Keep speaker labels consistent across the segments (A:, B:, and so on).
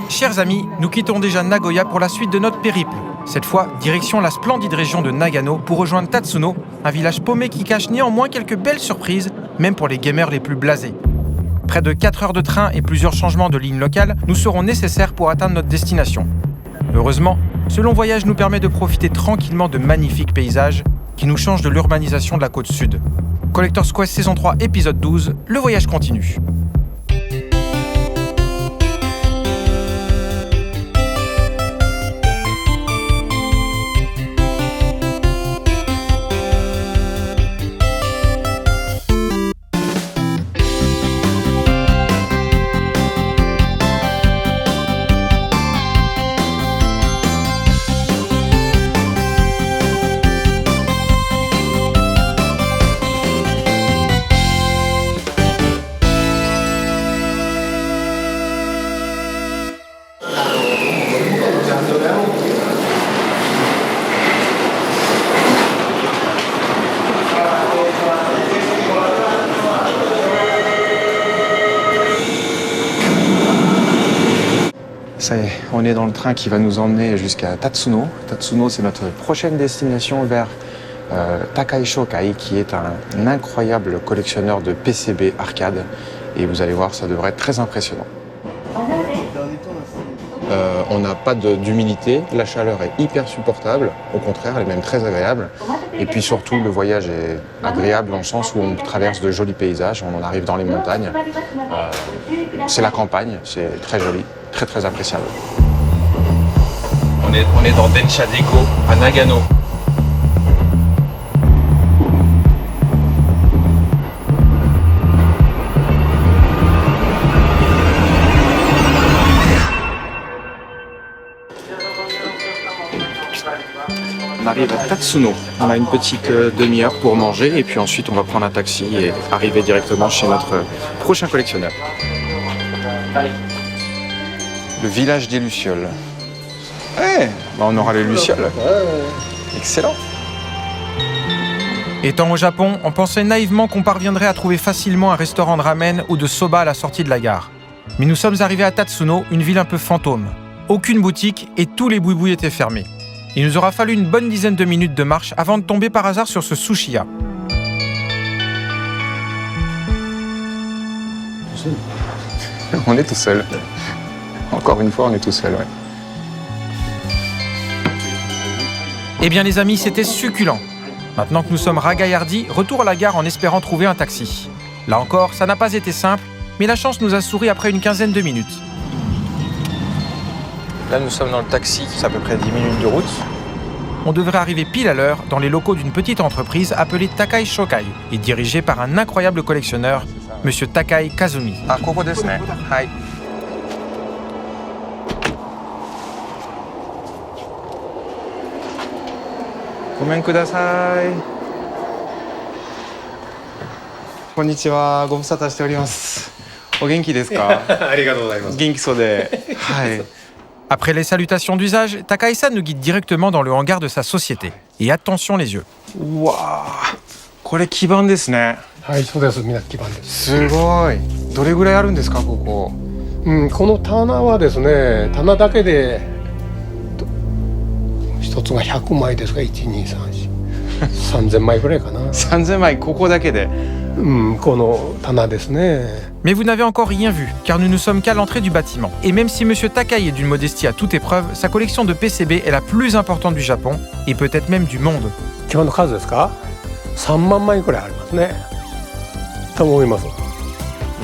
A: Chers amis, nous quittons déjà Nagoya pour la suite de notre périple. Cette fois, direction la splendide région de Nagano pour rejoindre Tatsuno, un village paumé qui cache néanmoins quelques belles surprises, même pour les gamers les plus blasés. Près de 4 heures de train et plusieurs changements de lignes locales nous seront nécessaires pour atteindre notre destination. Heureusement, ce long voyage nous permet de profiter tranquillement de magnifiques paysages qui nous changent de l'urbanisation de la côte sud. Collector's Quest saison 3, épisode 12, le voyage continue.
B: Ça y est, on est dans le train qui va nous emmener jusqu'à Tatsuno. Tatsuno, c'est notre prochaine destination vers Takai Shokai, qui est un incroyable collectionneur de PCB arcade. Et vous allez voir, ça devrait être très impressionnant. On n'a pas d'humidité, la chaleur est hyper supportable, au contraire, elle est même très agréable. Et puis surtout, le voyage est agréable dans le sens où on traverse de jolis paysages, on en arrive dans les montagnes. C'est la campagne, c'est très joli, très très appréciable. On est dans Densha Deko, à Nagano. On arrive à Tatsuno, on a une petite demi-heure pour manger et puis ensuite on va prendre un taxi et arriver directement chez notre prochain collectionneur. Le village des Lucioles. Ouais, on aura les Lucioles. Excellent.
A: Étant au Japon, on pensait naïvement qu'on parviendrait à trouver facilement un restaurant de ramen ou de soba à la sortie de la gare. Mais nous sommes arrivés à Tatsuno, une ville un peu fantôme. Aucune boutique et tous les boui-boui étaient fermés. Il nous aura fallu une bonne dizaine de minutes de marche avant de tomber par hasard sur ce sushiya.
B: On est tout seul. Encore une fois, on est tout seul, ouais.
A: Eh bien les amis, c'était succulent. Maintenant que nous sommes ragaillardis, retour à la gare en espérant trouver un taxi. Là encore, ça n'a pas été simple, mais la chance nous a souri après une quinzaine de minutes.
B: Là, nous sommes dans le taxi, c'est à peu près 10 minutes de route.
A: On devrait arriver pile à l'heure dans les locaux d'une petite entreprise appelée Takai Shokai et dirigée par un incroyable collectionneur, Monsieur Takai Kazumi.
B: Ah, koko desu ne. Hai. Gomen kudasai. Konnichiwa,ご無沙汰しております。お元気ですか？ありがとうございます。元気そうで。はい。
A: Après les salutations d'usage, Takai-san nous guide directement dans le hangar de sa société. Et attention les yeux.
B: Waouh, これ基板ですね。
C: はい、そうです。みんな基板です。
B: すごい。どれぐらいあるんですか、ここ？
C: この棚はですね、棚だけで一つが100枚ですが、1、2、3、4、3000枚ぐらいかな。
B: 3000枚ここだけで。
C: この棚ですね。
A: Mais vous n'avez encore rien vu, car nous ne sommes qu'à l'entrée du bâtiment. Et même si Monsieur Takai est d'une modestie à toute épreuve, sa collection de PCB est la plus importante du Japon, et peut-être même du monde.
C: 基本の数ですか？3万枚くらいありますね。と思います。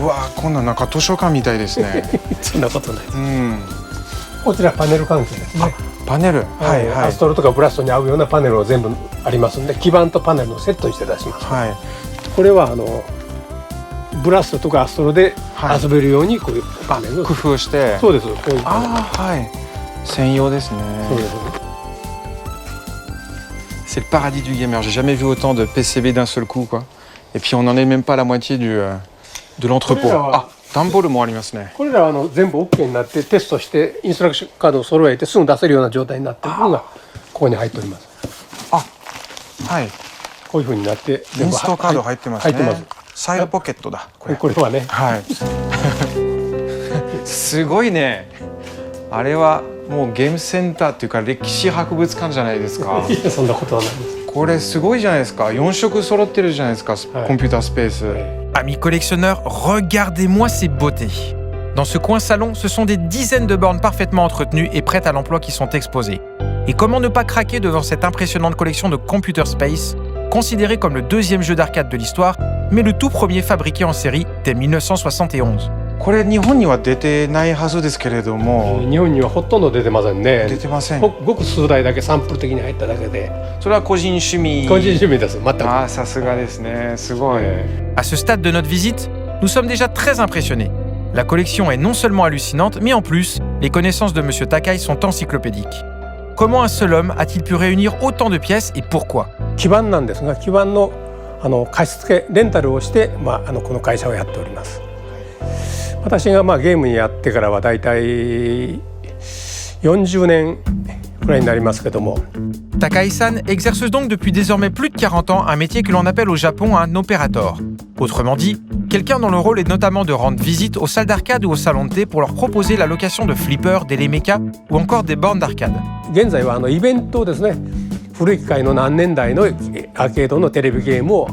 B: うわー、こんななんか図書館みたいですね。
C: そんなことないです。こちらパネル関係ですね。
B: パネル、はいはい。
C: アストロとかブラストに合うようなパネルを全部ありますんで、基板とパネルのセットにして出します。
B: はい。
C: これはブラストとかアストロで遊べるようにこういうパネルを
B: 工夫して。
C: そうです。こういう
B: はい。専用ですね。
C: そうです。
B: C'est le paradis du gamer. J'ai jamais vu autant de PCB d'un seul coup, quoi. Et puis on n'en est même pas à la moitié de l'entrepôt. Ah, 段ボールもありますね。
C: これらは全部 OK になってテストしてインストラクションカードを揃えてすぐ出せるような状態になっているのがここに入っております。
B: あ、はい。
C: こういう風になって
A: インストカード入ってますね。
C: 入ってます。
A: サイドポケットだ。これ。
C: これはね、
A: はい。すごいね。あれはもうゲームセンターっていうか歴史博物館じゃないですか。
C: いやそんなことはないです。
A: これすごいじゃないですか。4色揃ってるじゃないですか。コンピュータースペース。Amis collectionneurs, regardez-moi ces beautés. Dans ce coin salon, ce sont des dizaines de bornes parfaitement entretenues et prêtes à l'emploi qui sont exposées. Et comment ne pas craquer devant cette impressionnante collection de Computer Space, considéré comme le deuxième jeu d'arcade de l'histoire, mais le tout premier fabriqué en série dès 1971. これ日本には出てないはずですけれども、
C: 日本にはほとんど出てませんね。
A: 出てません。
C: ごく数台だけサンプル的に入っただけで。
A: それは個人趣味。
C: 個人趣味です。全く。
A: ああ、さすがですね。すごい。À ce stade de notre visite, nous sommes déjà très impressionnés. La collection est non seulement hallucinante, mais en plus, les connaissances de Monsieur Takai sont encyclopédiques. Comment un seul homme a-t-il pu réunir autant de pièces et pourquoi?
C: 基盤なんですが、基盤の貸し付けレンタルをして、この会社をやっております。私がゲームにやってからはだいたい40年くらいになりますけども。
A: Takai-san exerce donc depuis désormais plus de 40 ans un métier que l'on appelle au Japon un opérateur. Autrement dit, quelqu'un dont le rôle est notamment de rendre visite aux salles d'arcade ou aux salons de thé pour leur proposer la location de flippers, des mecha ou encore des bornes d'arcade.
C: 現在はイベントをですね、古い機械の何年代のアーケードのテレビゲームを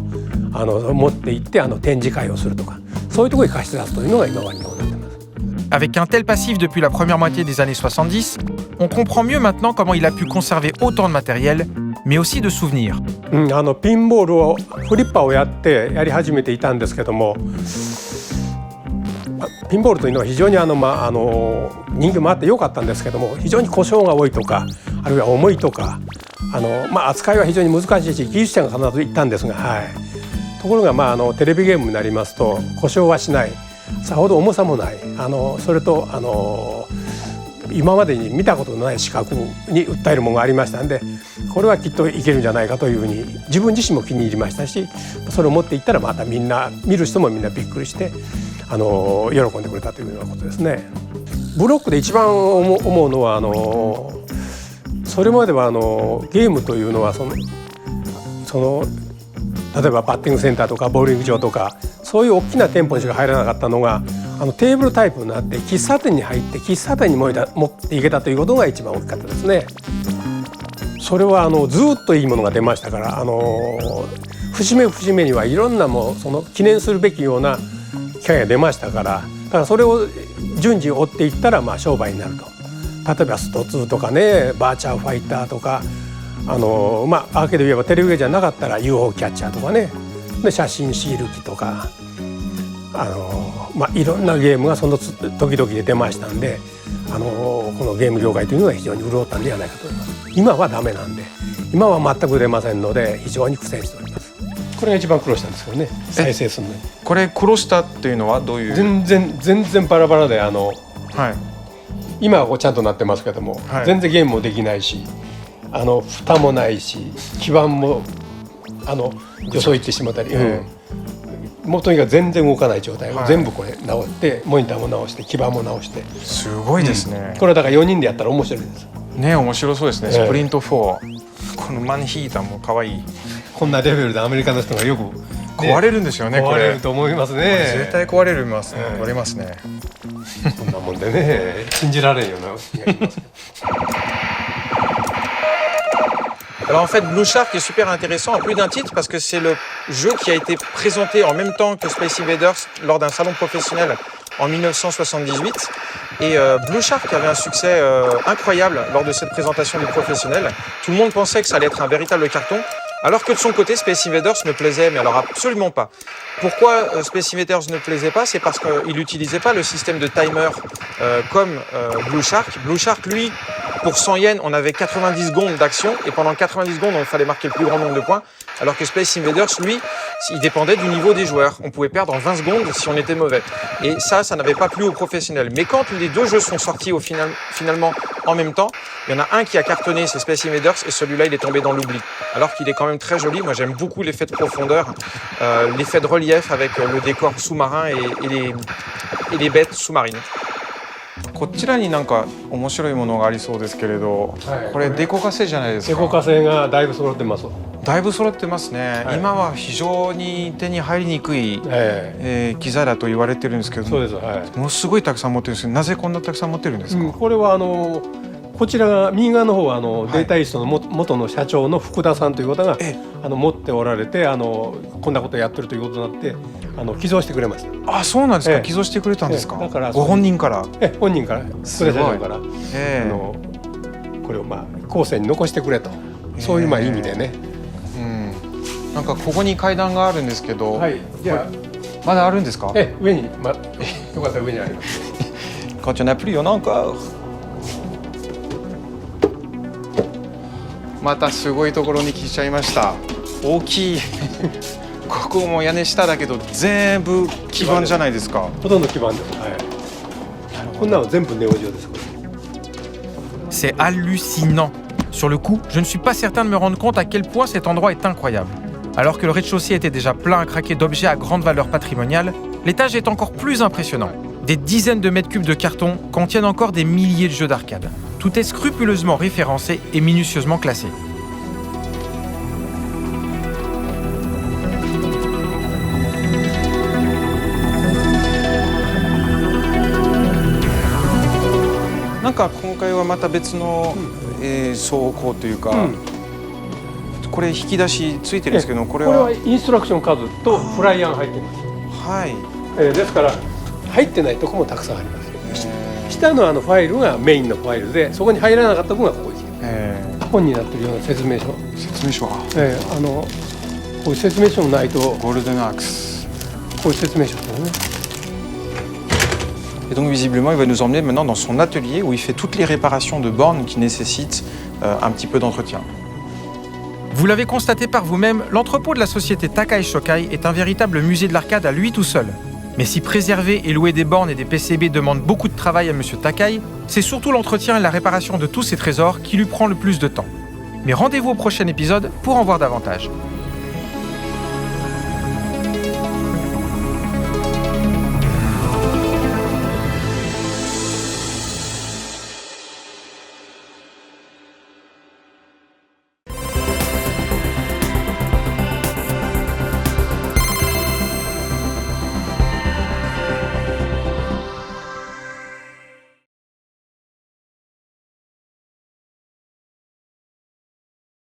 C: 持って行って展示会をするとか、そういうところに貸し出すというのが今は日本になってます。
A: Avec un tel passif depuis la première moitié des années 70, on comprend mieux maintenant comment il a pu conserver autant de matériel, mais aussi de souvenirs.
C: ピンボールをフリッパーをやり始めていたんですけども、ピンボールというのは非常に人気もあって良かったんですけども、非常に故障が多いとか、あるいは重いとか、扱いは非常に難しいし、技術者が必ず行ったんですが、ところがテレビゲームになりますと故障はしない、さほど重さもない、それと今までに見たことのない視覚に訴えるものがありましたんで、これはきっといけるんじゃないかというふうに自分自身も気に入りましたし、それを持っていったらまたみんな見る人もみんなびっくりして喜んでくれたというようなことですね。ブロックで一番思うのはそれまではゲームというのはその例えばバッティングセンターとかボウリング場とかそういう大きな店舗にしか入らなかったのがテーブルタイプになって喫茶店に入って喫茶店に持っていけたということが一番大きかったですね。それはずっといいものが出ましたから、節目節目にはいろんなその記念するべきような機会が出ましたから、だからそれを順次追っていったら商売になると。例えばスト2とかね、バーチャーファイターとかアーケードで言えばテレビゲームじゃなかったら UFO キャッチャーとかね、で写真シール機とかいろんなゲームがその時々で出ましたんで、このゲーム業界というのは非常に潤ったんではないかと思います。今はダメなんで、今は全く出ませんので非常に苦戦しております。これが一番苦労したんですけどね、再生するのに。
A: これ苦労したっていうのはどういう？
C: 全然バラバラで今はちゃんとなってますけども、全然ゲームもできないし、蓋もないし、基板もよそ行ってしまったり、もうとにかく全然動かない状態を全部これ直って、モニターも直して基板も直して。
A: すごいですね。
C: これはだから4人でやったら面白いです。
A: ね、面白そうですね。スプリント4、このマンヒーターも可愛い。
C: こんなレベルでアメリカの人がよく
A: 壊れるんですよね。これ
C: 壊れると思いますね。
A: 絶対壊れますね。壊れますね。
C: こんなもんでね、信じられんような気がします。
A: Alors en fait, Blue Shark est super intéressant à plus d'un titre parce que c'est le jeu qui a été présenté en même temps que Space Invaders lors d'un salon professionnel en 1978. Et Blue Shark avait un succès incroyable lors de cette présentation du professionnel. Tout le monde pensait que ça allait être un véritable carton, alors que de son côté, Space Invaders ne plaisait, mais alors absolument pas. Pourquoi Space Invaders ne plaisait pas? C'est parce qu'il n'utilisait pas le système de timer comme Blue Shark. Blue Shark, lui, pour 100 yens, on avait 90 secondes d'action et pendant 90 secondes, il fallait marquer le plus grand nombre de points. Alors que Space Invaders, lui, il dépendait du niveau des joueurs. On pouvait perdre en 20 secondes si on était mauvais. Et ça n'avait pas plu aux professionnels. Mais quand les deux jeux sont sortis finalement en même temps, il y en a un qui a cartonné, c'est Space Invaders, et celui-là, il est tombé dans l'oubli. Alors qu'il est quand même très joli. Moi, j'aime beaucoup l'effet de profondeur, l'effet de relief avec le décor sous-marin et les bêtes sous-marines.
B: こちらになんか面白いものがありそうですけれど、
C: はい
B: これデコカセじゃないですか。
C: デコカセがだいぶ揃ってます。
B: だいぶ揃ってますね、
C: はい
B: 今は非常に手に入りにくい、機材だと言われてるんですけど
C: そうです。はい。
B: ものすごいたくさん持ってるんですけど、なぜこんなたくさん持ってるんですか？
C: これはこちらが右側の方はデータイーストの元の社長の福田さんという方が持っておられてこんなことやってるということになって寄贈してくれました。
B: あ、そうなんですか。寄贈してくれたんですか。
C: だから
B: ご本人から。
C: 本人から福田社長からこれを後世に残してくれと、そういう意味でね。
B: なんかここに階段があるんですけど、
C: はい、じゃあ
B: まだあるんですか？
C: 上によかったら上にあります。
B: Quand il n'y en a plus, il y en a encore。またすごいところに来ちゃいました。大きい。ここも屋根下だけど全部基板じゃないですか。
C: ほとんど基板です。はい。こんなの全部ネオジオです。
A: C'est hallucinant. Sur le coup, je ne suis pas certain de me rendre compte à quel point cet endroit est incroyable. Alors que le rez-de-chaussée était déjà plein à craquer d'objets à grande valeur patrimoniale, l'étage est encore plus impressionnant. Des dizaines de mètres cubes de carton contiennent encore des milliers de jeux d'arcade. Tout est scrupuleusement référencé et minutieusement classé.
B: Nanka, 今回はまた別の倉庫というか、これ引き出しついてるんですけど、これは
C: インストラクション数とフライヤーが入っています。
B: はい。
C: ですから入ってないところもたくさんあります。下のファイルがメインのファイルで、そこに入らなかった分がここに来て本になってるような説明書。
B: 説明書は。
C: こういう説明書もないと。
B: ゴールデンアークス。
C: こういう説明書ですね。
B: Et donc visiblement, il va nous emmener maintenant dans son atelier où il fait toutes les réparations de bornes qui nécessitent un petit peu d'entretien.
A: Vous l'avez constaté par vous-même, l'entrepôt de la société Takai Shokai est un véritable musée de l'arcade à lui tout seul. Mais si préserver et louer des bornes et des PCB demandent beaucoup de travail à M. Takai, c'est surtout l'entretien et la réparation de tous ces trésors qui lui prend le plus de temps. Mais rendez-vous au prochain épisode pour en voir davantage.